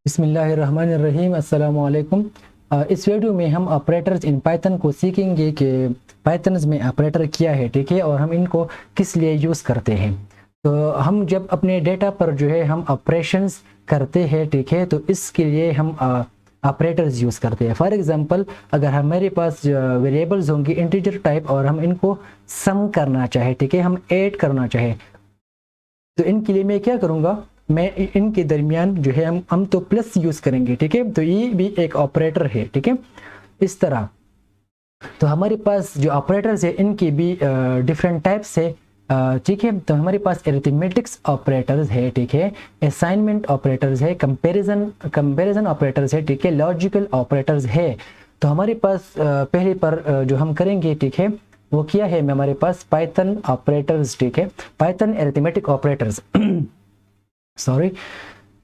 बिस्मिल्लाहिर्रहमानिर्रहीम अस्सलामु अलैकुम। इस वीडियो में हम ऑपरेटर्स इन पाइथन को सीखेंगे कि पाइथन में ऑपरेटर क्या है, ठीक है, और हम इनको किस लिए यूज़ करते हैं। तो हम जब अपने डेटा पर जो है हम ऑपरेशंस करते हैं, ठीक है, तो इसके लिए हम ऑपरेटर्स यूज़ करते हैं। फॉर एग्जांपल, अगर हमारे पास वेरिएबल्स होंगे इंटीजर टाइप और हम इनको सम करना चाहे, ठीक है, हम ऐड करना चाहे, तो इनके लिए मैं क्या करूँगा, मैं इनके दरमियान जो है हम तो प्लस यूज़ करेंगे, ठीक है। तो ये भी एक ऑपरेटर है, ठीक है, इस तरह। तो हमारे पास जो ऑपरेटर्स है इनके भी डिफरेंट टाइप्स है, ठीक है। तो हमारे पास एरिथमेटिक्स ऑपरेटर्स है, ठीक है, असाइनमेंट ऑपरेटर्स है, कंपैरिजन ऑपरेटर्स है, ठीक है, लॉजिकल ऑपरेटर्स है। तो हमारे पास पहले पर जो हम करेंगे, ठीक है, वो क्या है, हमारे पास पाइथन ऑपरेटर्स, ठीक है, पाइथन एरिथमेटिक ऑपरेटर्स सॉरी।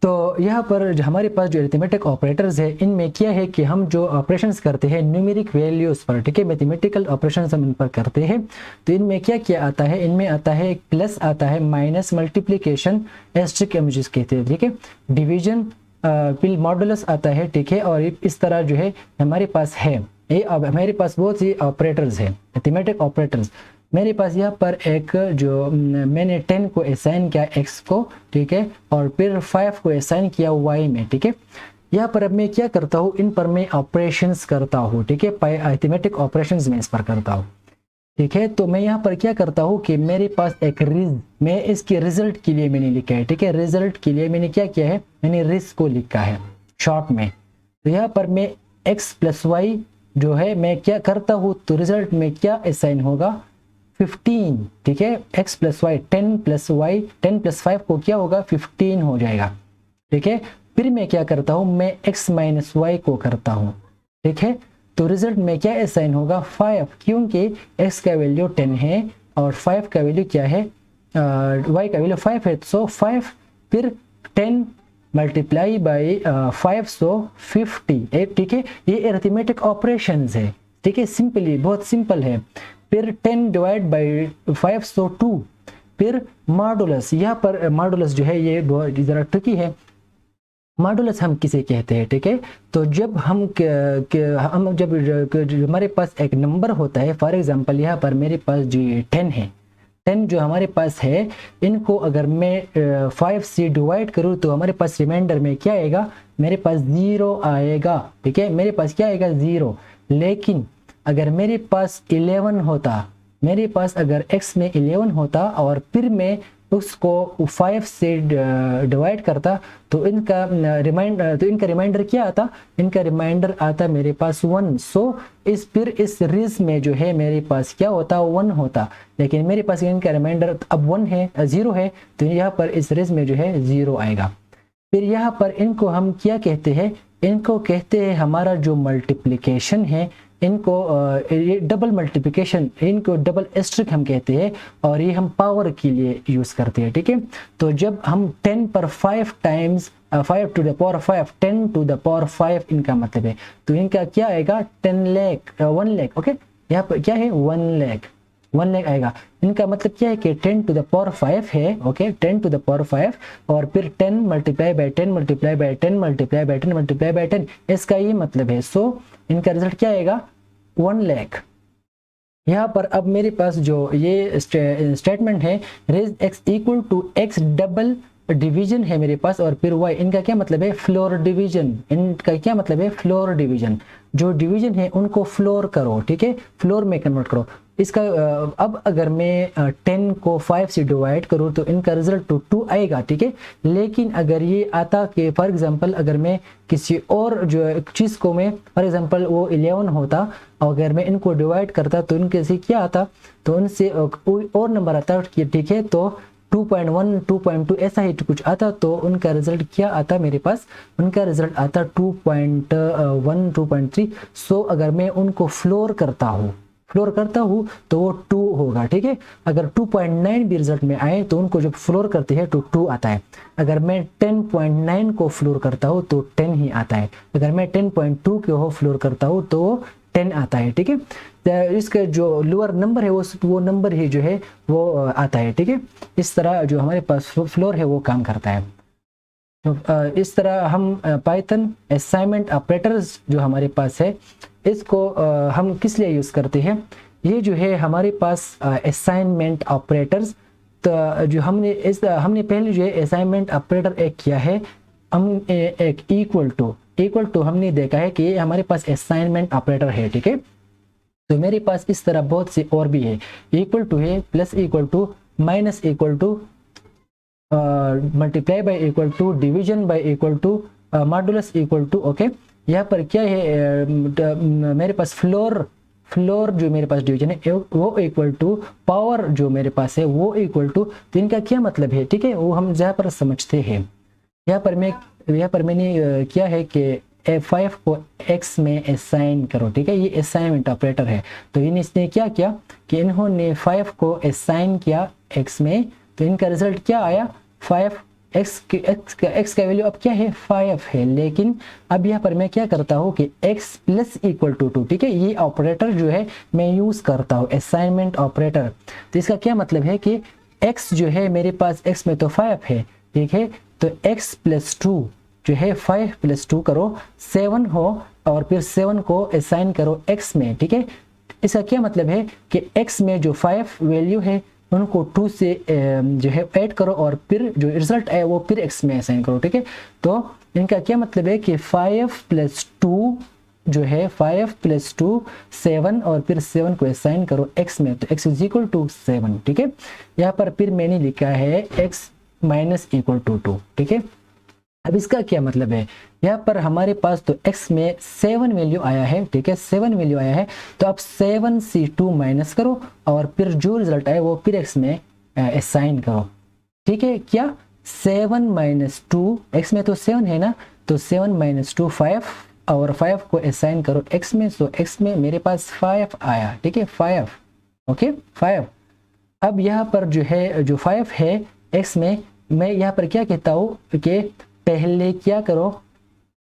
तो यहाँ पर जो हमारे पास जो अरिथमेटिक ऑपरेटर्स है, इनमें क्या है कि हम जो ऑपरेशंस करते हैं न्यूमेरिक वैल्यूज़ पर, ठीक है, मैथमेटिकल ऑपरेशंस हम इन पर करते हैं। तो इनमें क्या क्या आता है, इनमें आता है प्लस, आता है माइनस, मल्टीप्लिकेशन, एस्ट्रिक हम जिस कहते हैं, ठीक है, डिवीजन, पिल मॉडुलस आता है, ठीक है। और इस तरह जो है हमारे पास है, ये अब हमारे पास बहुत सी ऑपरेटर्स है, अरिथमेटिक ऑपरेटर्स। मेरे पास यहाँ पर एक जो मैंने 10 को असाइन किया x को, ठीक है, और फिर 5 को असाइन किया y में, ठीक है। यहाँ पर अब मैं क्या करता हूँ, इन पर मैं ऑपरेशंस करता हूँ, ठीक है, अरिथमेटिक ऑपरेशंस में इस पर करता हूँ, ठीक है। तो मैं यहाँ पर क्या करता हूँ कि मेरे पास एक मैं इसके रिजल्ट के लिए मैंने लिखा है, ठीक है, रिजल्ट के लिए मैंने क्या किया है, मैंने रिज को लिखा है शॉर्ट में। तो यहाँ पर मैं x प्लस वाई जो है मैं क्या करता हूँ, तो रिजल्ट में क्या असाइन होगा, 15, ठीक है, x plus Y, 10 plus Y, 10 plus 5 को क्या होगा, 15 हो जाएगा, ठीक है। फिर मैं क्या करता हूँ, मैं x माइनस वाई को करता हूँ, ठीक है। तो रिजल्ट में क्या असाइन होगा, 5, क्योंकि x का वैल्यू 10 है और 5 का वैल्यू क्या है, y का वैल्यू 5 है, सो 5, फिर 10 मल्टीप्लाई बाई 5, सो 50, ठीक है। ये अरिथमेटिक ऑपरेशंस है, ठीक है, सिंपली, बहुत सिंपल है। फिर 10 डिवाइड बाई 5, सो 2, फिर मॉडुलस। यहाँ पर मॉडुलस जो है ये बहुत ज़रा ट्रिकी है। मॉडुलस हम किसे कहते हैं, ठीक है। तो जब हम जब हमारे पास एक नंबर होता है, फॉर एग्जांपल यहाँ पर मेरे पास जो 10 है, 10 जो हमारे पास है, इनको अगर मैं 5 से डिवाइड करूँ तो हमारे पास रिमाइंडर में क्या आएगा, मेरे पास 0 आएगा, ठीक है, मेरे पास क्या आएगा, 0। लेकिन अगर मेरे पास 11 होता, मेरे पास अगर x में 11 होता और फिर मैं उसको 5 से डिवाइड करता, तो इनका रिमाइंडर क्या आता, इनका रिमाइंडर आता मेरे पास 1। सो इस रिज में जो है मेरे पास क्या होता, 1 होता। लेकिन मेरे पास इनका रिमाइंडर अब 1 है, 0 है, तो यहाँ पर इस रिज में जो है 0 आएगा। फिर यहाँ पर इनको हम क्या कहते हैं, इनको कहते हैं हमारा जो मल्टीप्लिकेशन है, इनको ये डबल मल्टीप्लिकेशन, इनको डबल एस्ट्रिक हम कहते हैं, और ये हम पावर के लिए यूज़ करते हैं, ठीक है। तो जब हम 10 पर 5 times 5 to the power 5, 10 to the power 5 इनका मतलब है, तो इनका क्या आएगा, 10 लाख, 1 लाख, ओके। यहाँ पर क्या है, 1 लाख, 1 लाख आएगा। इनका मतलब क्या है कि 10 टू द पावर 5 है, ओके, 10 टू द पावर 5, और फिर 10 multiply by 10 multiply by 10 multiply by 10 multiply by 10, इसका ये मतलब है। सो इनका रिजल्ट क्या आएगा, 1 लाख। यहाँ पर अब मेरे पास जो ये स्टेटमेंट है, रेज x equal to x double division है मेरे पास, और फिर y, इनका क्या मतलब है, फ्लोर डिवीजन। इनका क्या मतलब है, फ्लोर डिवीजन। जो डिवीजन है उनको फ्लोर करो, ठीक है, फ्लोर में कन्वर्ट करो। इसका अब अगर मैं 10 को 5 से डिवाइड करूँ तो इनका रिजल्ट तो 2 आएगा, ठीक है। लेकिन अगर ये आता कि फॉर एग्जांपल अगर मैं किसी और जो चीज़ को मैं फॉर एग्जांपल वो 11 होता, अगर मैं इनको डिवाइड करता तो इनके से क्या आता, तो उनसे और नंबर आता, ठीक है। तो 2.1, 2.2 ऐसा ही कुछ आता, तो उनका रिजल्ट क्या आता मेरे पास, उनका रिजल्ट आता 2.1, 2.3। सो अगर मैं उनको फ्लोर करता हूँ तो वो 2 होगा, ठीक है। अगर 2.9 भी रिजल्ट में आए तो उनको जब फ्लोर करते हैं तो 2 आता है। अगर मैं 10.9 को फ्लोर करता हूँ तो 10 ही आता है। अगर मैं 10.2 को फ्लोर करता हूँ तो 10 आता है, ठीक है। इसका जो लोअर नंबर है वो नंबर ही जो है वो आता है, ठीक है। इस तरह जो हमारे पास फ्लोर है वो काम करता है। तो इस तरह हम पाइथन असाइनमेंट ऑपरेटर्स जो हमारे पास है इसको हम किस लिए यूज़ करते हैं। ये जो है हमारे पास असाइनमेंट ऑपरेटर्स, तो जो हमने पहले जो है असाइनमेंट ऑपरेटर एक किया है, हम एक इक्वल टू हमने देखा है कि ये हमारे पास असाइनमेंट ऑपरेटर है, ठीक है। तो मेरे पास इस तरह बहुत से और भी है, इक्वल टू है, plus equal to, minus equal to, multiply by equal to, division by equal to, modulus equal to. Okay, यहाँ पर क्या है, मेरे पास फ्लोर जो मेरे पास डिवीजन है वो इक्वल टू, पावर जो मेरे पास है वो इक्वल टू। तो इनका क्या मतलब है, ठीक है, वो हम जहाँ पर समझते हैं। यहाँ पर मैंने क्या है कि 5 को x में असाइन करो, ठीक है, ये असाइनमेंट ऑपरेटर है। तो इसने क्या किया कि इन्होंने 5 को असाइन किया x में, तो इनका रिजल्ट क्या आया 5। x का वैल्यू अब क्या है 5 है, लेकिन अब यहाँ पर मैं क्या करता हूँ कि x प्लस इक्वल टू 2, ठीक है, ये ऑपरेटर जो है मैं यूज़ करता हूँ, असाइनमेंट ऑपरेटर। तो इसका क्या मतलब है कि x जो है मेरे पास, x में तो 5 है, ठीक है, तो x प्लस 2 जो है 5 प्लस 2 करो 7 हो, और फिर 7 को असाइन करो x में, ठीक है। इसका क्या मतलब है कि x में जो 5 वैल्यू है उनको 2 से जो है ऐड करो, और फिर जो रिजल्ट आए वो फिर x में असाइन करो, ठीक है। तो इनका क्या मतलब है कि 5 प्लस 2 जो है 5 प्लस 2 7, और फिर 7 को असाइन करो x में, तो x इज इक्वल टू 7, ठीक है। यहाँ पर फिर मैंने लिखा है x माइनस इक्वल टू 2, ठीक है। अब इसका क्या मतलब है, यहाँ पर हमारे पास तो x में 7 वैल्यू आया है, ठीक है, 7 वैल्यू आया है, तो अब 7 से 2 माइनस करो, और फिर जो रिजल्ट आए वो फिर x में असाइन करो, ठीक है। क्या 7 माइनस 2, x में तो 7 है ना, तो 7 माइनस 2 5, और 5 को असाइन करो x में, तो x में मेरे पास 5 आया, ठीक है, 5, ओके 5। अब यहाँ पर जो है जो 5 है x में, मैं यहाँ पर क्या कहता हूँ कि पहले क्या करो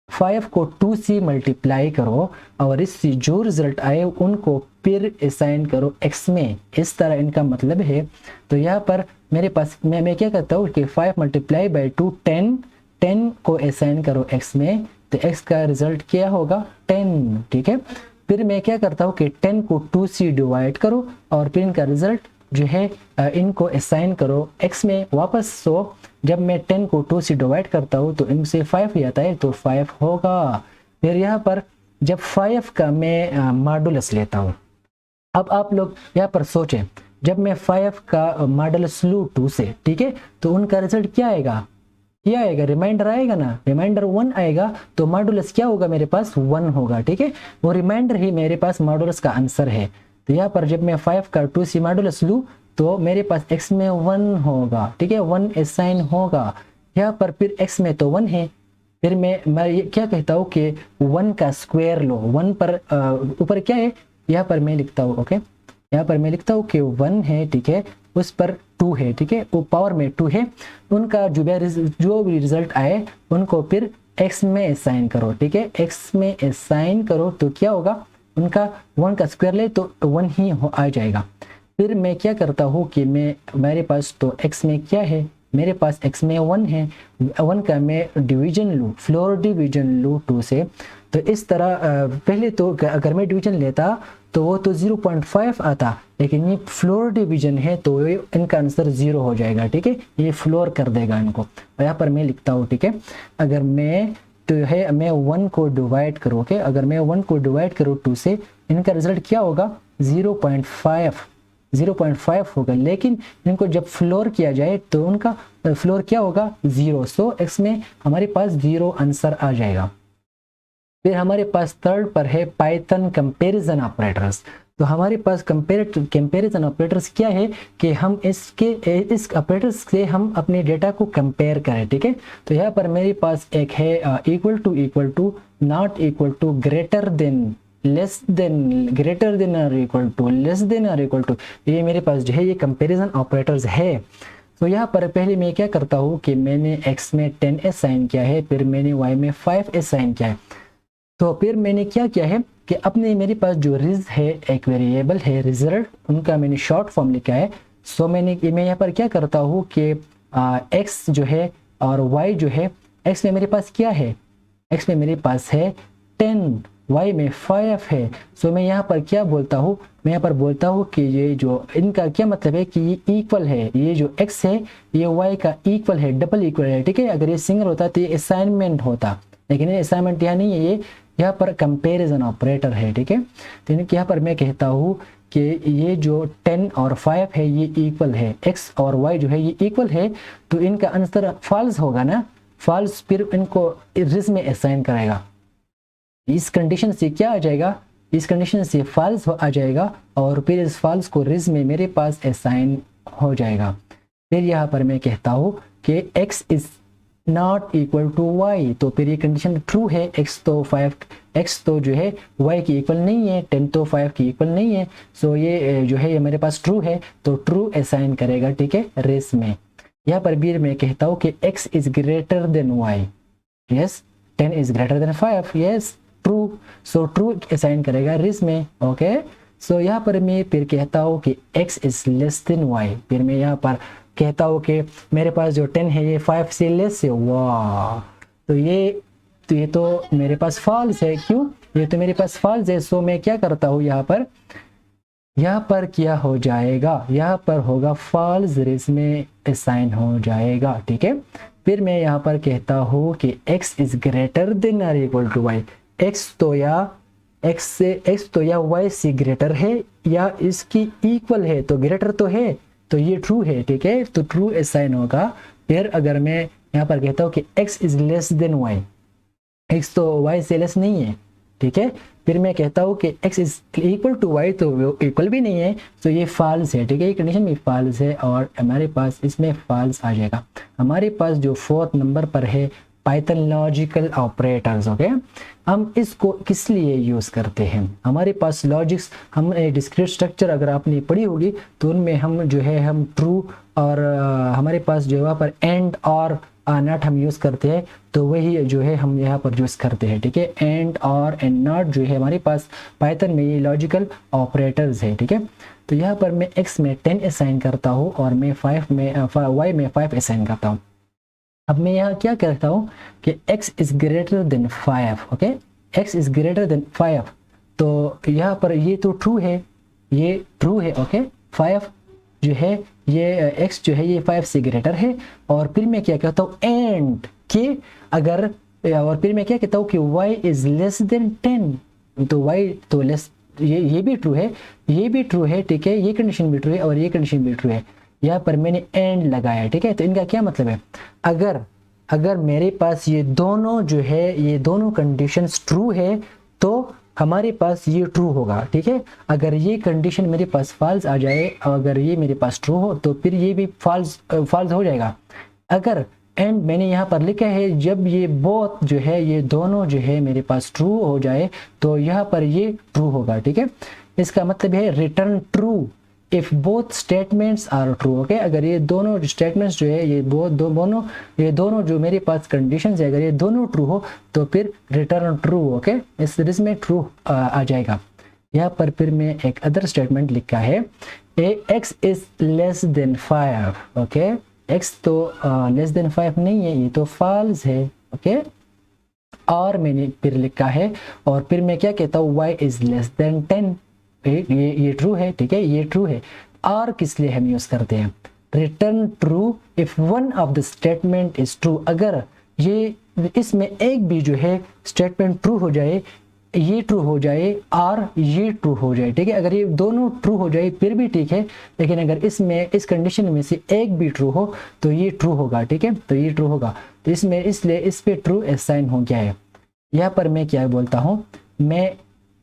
5 को 2 से मल्टीप्लाई करो, और इससे जो रिजल्ट आए उनको फिर असाइन करो x में, इस तरह इनका मतलब है। तो यहाँ पर मेरे पास मैं क्या करता हूँ कि 5 मल्टीप्लाई बाई 2 10 को असाइन करो x में, तो x का रिजल्ट क्या होगा 10, ठीक है। फिर मैं क्या करता हूँ कि 10 को 2 से डिवाइड करो, और फिर इनका रिजल्ट जो है इनको असाइन करो x में वापस। सो जब मैं 10 को 2 से डिवाइड करता हूँ तो इनसे 5 ही आता है, तो 5 होगा। फिर यहाँ पर जब 5 का मैं मॉडुलस लेता हूँ, अब आप लोग यहाँ पर सोचें, जब मैं 5 का मॉडुलस लूँ 2 से, ठीक है, तो उनका रिजल्ट क्या आएगा, रिमाइंडर आएगा ना, रिमाइंडर 1 आएगा, तो मॉडुलस क्या होगा मेरे पास 1 होगा, ठीक है, वो रिमाइंडर ही मेरे पास मॉडुलस का आंसर है। तो यहाँ पर जब मैं 5 का 2 से मॉडुलस लूँ तो मेरे पास x में 1 होगा, ठीक है, 1 असाइन होगा। यहाँ पर फिर x में तो 1 है, फिर मैं ये क्या कहता हूँ कि 1 का स्क्वायर लो, 1 पर ऊपर क्या है, यहाँ पर मैं लिखता हूँ, ओके, यहाँ पर मैं लिखता हूँ कि 1 है, ठीक है, उस पर 2 है, ठीक है, वो पावर में 2 है, उनका जो भी रिजल्ट आए उनको फिर x में असाइन करो, ठीक है, x में असाइन करो, तो क्या होगा उनका 1 का स्क्वायर ले तो 1 ही आ जाएगा। फिर मैं क्या करता हूँ कि मेरे पास तो x में क्या है, मेरे पास x में 1 है, 1 का मैं डिवीजन लूँ, फ्लोर डिवीजन लूँ 2 से, तो इस तरह पहले तो अगर मैं डिवीजन लेता तो वो तो 0.5 आता, लेकिन ये फ्लोर डिवीजन है तो इनका आंसर 0 हो जाएगा, ठीक है, ये फ्लोर कर देगा इनको। यहाँ पर मैं लिखता हूँ, ठीक है, अगर मैं तो है मैं 1 को डिवाइड करूँ, ओके, अगर मैं 1 को डिवाइड करूँ 2 से, इनका रिजल्ट क्या होगा 0.5 होगा, लेकिन इनको जब फ्लोर किया जाए तो उनका फ्लोर क्या होगा 0, सो x में हमारे पास 0 आंसर आ जाएगा। फिर हमारे पास थर्ड पर है पाइथन कंपैरिजन ऑपरेटर्स। तो हमारे पास कंपैरिजन ऑपरेटर्स क्या है कि हम इस ऑपरेटर्स से हम अपने डेटा को कंपेयर करें, ठीक है। तो यहाँ पर मेरे पास एक है equal to, not equal to, greater than, less than, greater than और इक्वल टू, लेस देन और इक्वल टू, ये मेरे पास जो है ये कंपैरिजन ऑपरेटर्स है। तो यहाँ पर पहले मैं क्या करता हूँ कि मैंने x में 10 असाइन किया है, फिर मैंने y में 5 असाइन किया है, तो फिर मैंने क्या किया है कि अपने मेरे पास जो रिज है एक वेरिएबल है रिजल्ट, उनका मैंने शॉर्ट फॉर्म लिखा है। सो मैं यहाँ पर क्या करता हूँ कि x जो है और y जो है x में मेरे पास क्या है, x में मेरे पास है 10, y में 5 है। सो मैं यहाँ पर क्या बोलता हूँ, मैं यहाँ पर बोलता हूँ कि ये जो इनका क्या मतलब है कि ये इक्वल है, ये जो x है ये y का इक्वल है, डबल इक्वल है, ठीक है। अगर ये सिंगल होता तो ये असाइनमेंट होता, लेकिन ये असाइनमेंट यहाँ नहीं है, ये यहाँ पर कंपैरिजन ऑपरेटर है, ठीक है। तो यहाँ पर मैं कहता हूँ कि ये जो 10 और 5 है ये इक्वल है, x और y जो है ये इक्वल है, तो इनका आंसर फॉल्स होगा ना, फॉल्स, फिर इनको रिज में असाइन करेगा। इस कंडीशन से क्या आ जाएगा, इस कंडीशन से फॉल्स आ जाएगा और फिर इस फॉल्स को रिज में मेरे पास असाइन हो जाएगा। फिर यहाँ पर मैं कहता हूँ कि x is not equal to y, तो फिर ये कंडीशन ट्रू है, x तो जो है y की इक्वल नहीं है, 10 तो 5 की इक्वल नहीं है। सो ये जो है ये मेरे पास ट्रू है, तो ट्रू असाइन करेगा, ठीक है, रेस में। यहाँ पर भी मैं कहता हूँ कि x is greater than y, yes, 10 is greater than 5, yes, true. So true assign करेगा रेस में, ओके। सो यहाँ पर मैं फिर कहता हूँ कि x is less than y, फिर मैं यहाँ पर कहता हूँ कि मेरे पास जो 10 है ये 5 से लेस है, वाह, तो ये तो मेरे पास फॉल्स है, क्यों, ये तो मेरे पास फॉल्स है। सो मैं क्या करता हूँ, यहाँ पर क्या हो जाएगा, यहाँ पर होगा फॉल्स, रेस में असाइन हो जाएगा, ठीक है। फिर मैं यहाँ पर कहता हूँ कि x इज ग्रेटर देन और इक्वल टू y, x तो या y से ग्रेटर है या इसकी इक्वल है, तो ग्रेटर तो है, तो ये ट्रू है, ठीक है, तो ट्रू असाइन होगा। फिर अगर मैं यहाँ पर कहता हूँ कि x is less than y, x तो y से लेस नहीं है, ठीक है। फिर मैं कहता हूँ कि x is equal to y, तो वो इक्वल भी नहीं है, तो ये फॉल्स है, ठीक है, ये कंडीशन भी फॉल्स है और हमारे पास इसमें फॉल्स आ जाएगा। हमारे पास जो 4th नंबर पर है पाइथन लॉजिकल ऑपरेटर्स, ओके। हम इसको किस लिए यूज़ करते हैं, हमारे पास लॉजिक्स, हम डिस्क्रीट स्ट्रक्चर अगर आपने पढ़ी होगी तो उनमें हम जो है हम ट्रू और हमारे पास जो वहाँ पर एंड और नॉट हम यूज़ करते हैं, तो वही जो है हम यहाँ पर यूज़ करते हैं, ठीक है। एंड और एंड नॉट जो है हमारे पास पाइथन में ये लॉजिकल ऑपरेटर्स है, ठीक है। तो यहाँ पर मैं x में 10 असाइन करता हूँ और मैं y में 5 असाइन करता हूँ। अब मैं यहाँ क्या करता हूँ कि x is greater than 5, okay, x is greater than 5, तो यहाँ पर ये तो ट्रू है, ये ट्रू है, ओके। 5 जो है ये x जो है ये 5 से ग्रेटर है, और फिर मैं क्या कहता हूँ एंड के अगर, और फिर मैं क्या कहता हूँ कि y इज लेस देन 10, तो y तो लेस, ये भी ट्रू है, ये भी ट्रू है, ठीक है, ये कंडीशन भी ट्रू है और ये कंडीशन भी ट्रू है। यहाँ पर मैंने एंड लगाया, ठीक है। तो इनका क्या मतलब है, अगर मेरे पास ये दोनों जो है ये दोनों कंडीशंस ट्रू है तो हमारे पास ये ट्रू होगा, ठीक है। अगर ये कंडीशन मेरे पास फॉल्स आ जाए, अगर ये मेरे पास ट्रू हो तो फिर ये भी फॉल्स हो जाएगा। अगर एंड मैंने यहाँ पर लिखा है जब ये बोथ जो है ये दोनों जो है मेरे पास ट्रू हो जाए तो यहाँ पर ये ट्रू होगा, ठीक है। इसका मतलब है return true if both statements are true, okay. अगर ये दोनों स्टेटमेंट्स जो है ये दोनों जो मेरे पास कंडीशंस है, अगर ये दोनों ट्रू हो तो फिर रिटर्न ट्रू, ओके, इसमें ट्रू आ जाएगा। यहाँ पर फिर मैं एक अदर स्टेटमेंट लिखा है, x is less than 5, okay, x तो लेस देन 5 नहीं है, ये तो फॉल्स है, ओके। और मैंने फिर लिखा है और फिर मैं क्या कहता हूँ y इज लेस देन 10, ये ट्रू है, ठीक है, ये ट्रू है। और किस लिए हम यूज करते हैं, return true if one of the statement is true, अगर ये इसमें एक भी जो है स्टेटमेंट ट्रू हो जाए, ये ट्रू हो जाए और ये ट्रू हो जाए, ठीक है। अगर ये दोनों ट्रू हो जाए फिर भी ठीक है, लेकिन अगर इसमें इस कंडीशन में से एक भी ट्रू हो तो ये ट्रू होगा, ठीक है, तो ये ट्रू होगा। तो इसमें इसलिए इस पे ट्रू असाइन हो गया है। यहाँ पर मैं क्या बोलता हूँ, मैं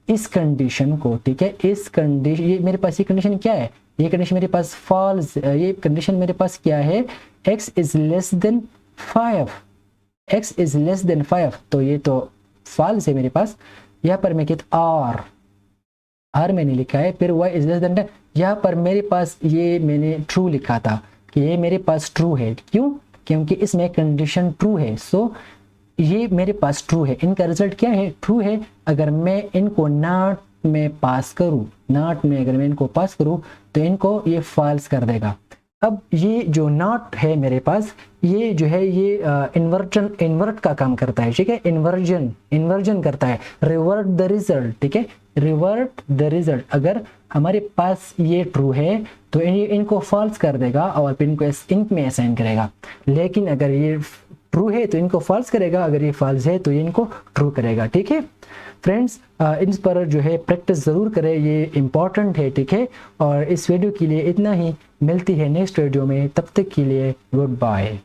इस कंडीशन को, ठीक है, इस कंडीशन, ये मेरे पास ये कंडीशन क्या है, ये कंडीशन मेरे पास फॉल्स, ये कंडीशन मेरे पास क्या है, x is less than 5, x is less than 5, तो ये तो फॉल्स है मेरे पास। यहाँ पर मैं कहता आर मैंने लिखा है, फिर y इज लेस देन 10, यहाँ पर मेरे पास ये मैंने ट्रू लिखा था कि ये मेरे पास ट्रू है, क्यों, क्योंकि इसमें कंडीशन ट्रू है, सो ये मेरे पास ट्रू है। इनका रिजल्ट क्या है, ट्रू है। अगर मैं इनको नॉट में पास करूँ, नॉट में अगर मैं इनको पास करूँ तो इनको ये फॉल्स कर देगा। अब ये जो नॉट है मेरे पास, ये जो है ये इन्वर्ट का काम करता है, ठीक है, इन्वर्जन करता है, रिवर्ट द रिजल्ट, ठीक है, रिवर्ट द रिजल्ट। अगर हमारे पास ये ट्रू है तो इनको फॉल्स कर देगा और फिर इनको इंट में असाइन करेगा। लेकिन अगर ये ट्रू है तो इनको फॉल्स करेगा, अगर ये फॉल्स है तो ये इनको ट्रू करेगा, ठीक है फ्रेंड्स। इन पर जो है प्रैक्टिस ज़रूर करें, ये इम्पॉर्टेंट है, ठीक है। और इस वीडियो के लिए इतना ही, मिलती है नेक्स्ट वीडियो में, तब तक के लिए गुड बाय।